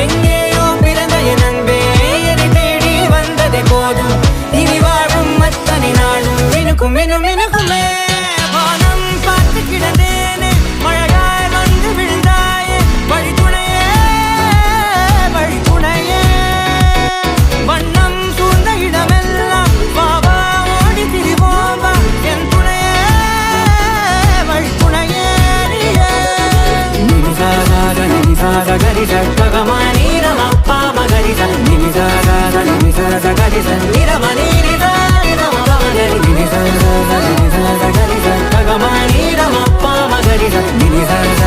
எங்கேயோ பிறந்த என் அன்பே என்னை தேடி வந்ததே போதும் இனி வாழும் அத்தனை நாளும் மினுக்கும் மினும் மினுக்குமே வானம் பார்த்து கிடந்தேனே மழையாய் வந்து விழுந்தாயே வழித்துணையே வழித்துணையே வண்ணம் சூழ்ந்த இடமெல்லாம் பாவா ஓடி திரிவோம் வா என் துணையே வழித்துணையே நினிசாத கரிச ககமானி ரமப்பா மகரிச நினிசாத கரிச நிரமணி நினிசாத கரிச ககமானி ரமப்பா மகரிச நினிசாத